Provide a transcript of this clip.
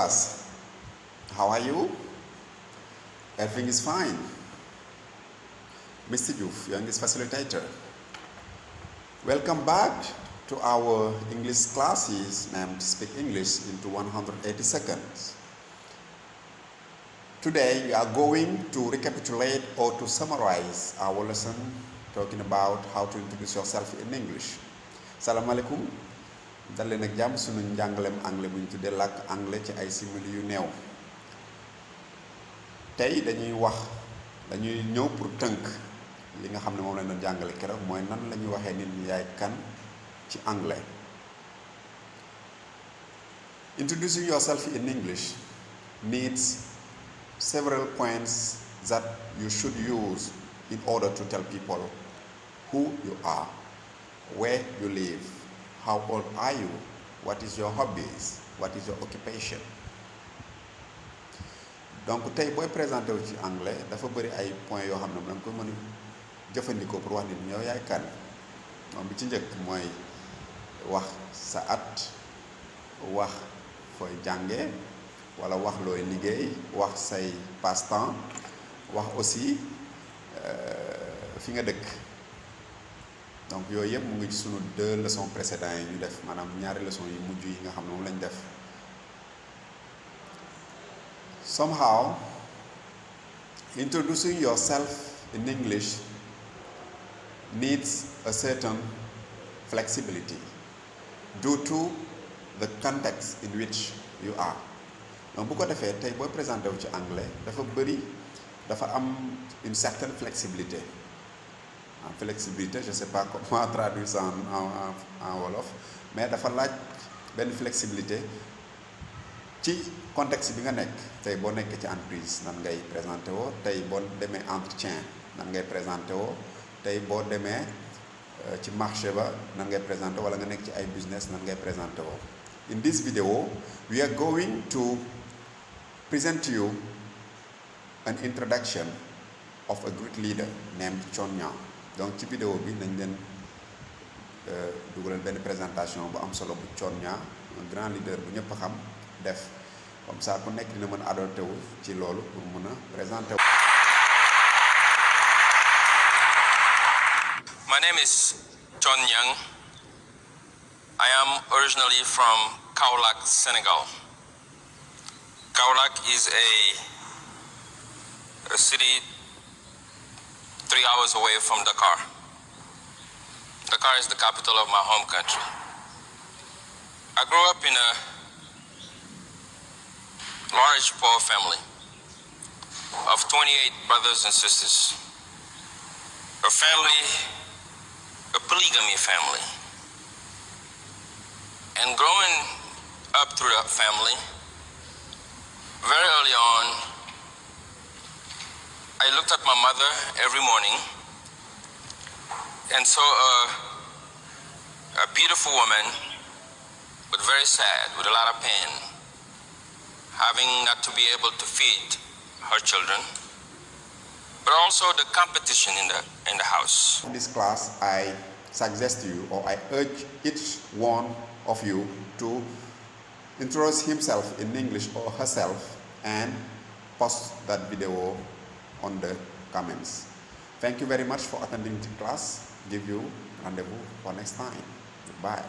class. How are you? Everything is fine. Mr. Diouf, your English facilitator. Welcome back to our English classes named Speak English into 180 seconds. Today we are going to recapitulate or to summarize our lesson talking about how to introduce yourself in English. Salaamaaleykum dal leen ak jàmm sunu njàngaleem anglais bu ñu tuddee làkk anglais ci ay simili yu néew. Tey dañuy ñëw pour tënk li nga xam ne moom lañ doon jàngale keroog mooy nan la ñuy waxee nit ñi yaay kan ci anglais. Introducing yourself in English needs several points that you should use in order to tell people who you are, where you live, how old are you, what is your hobbies, what is your occupation. Donc tey booy présenté wu ci anglais dafa bëri ay points yoo xam ne da nga ko mën a jëfandikoo pour wax nit ñi yow yaay kan. moom bi ci njëkk mooy wax sa at, wax fooy jànge wala wax looy liggéey, wax say passe-temps, wax aussi fi nga dëkk. Donc yooyu yëpp mu ngi ci sunu 2 leçons précédentes yi ñu def maanaam ñaari leçons yu mujj yi nga xam ne moom lañ def. Somehow introducing yourself in English needs a certain flexibility due to the context in which you are. Donc bu ko defee tey booy présenté wu ci anglais dafa am une certaine flexibilité. En flexibilité je sais pas comment traduire ça en wolof mais dafa laaj benn flexibilité ci contexte bi nga nekk. Tey boo nekkee ci entreprise nan ngay présenté woo, tey boo demee entretien nan ngay présenté woo, tey boo demee ci marché ba nan ngay présenté wala nga nekk ci ay business nan ngay présenté woo. In this video we are going to present to you an introduction of a great leader named John Young. Donc ci vidéo bi nañ leen dugalal benn présentation bu am solo bu John Young, un grand leader bu ñëpp xam def. Comme ça ku nekk dina mën a adopté wu ci loolu pour mën a présenter. My name is John Young. I am originally from Kaolack, Senegal. Kaolack is a city 3 hours away from Dakar. Dakar is the capital of my home country. I grew up in a large poor family of 28 brothers and sisters. A polygamy family. And growing up through that family, very early on, I looked at my mother every morning and saw a beautiful woman, but very sad, with a lot of pain, having not to be able to feed her children, but also the competition in the house. In this class, I suggest you, or I urge each one of you to introduce himself in English or herself and post that video on the comments. Thank you very much for attending the class. Give you rendezvous for next time. Goodbye.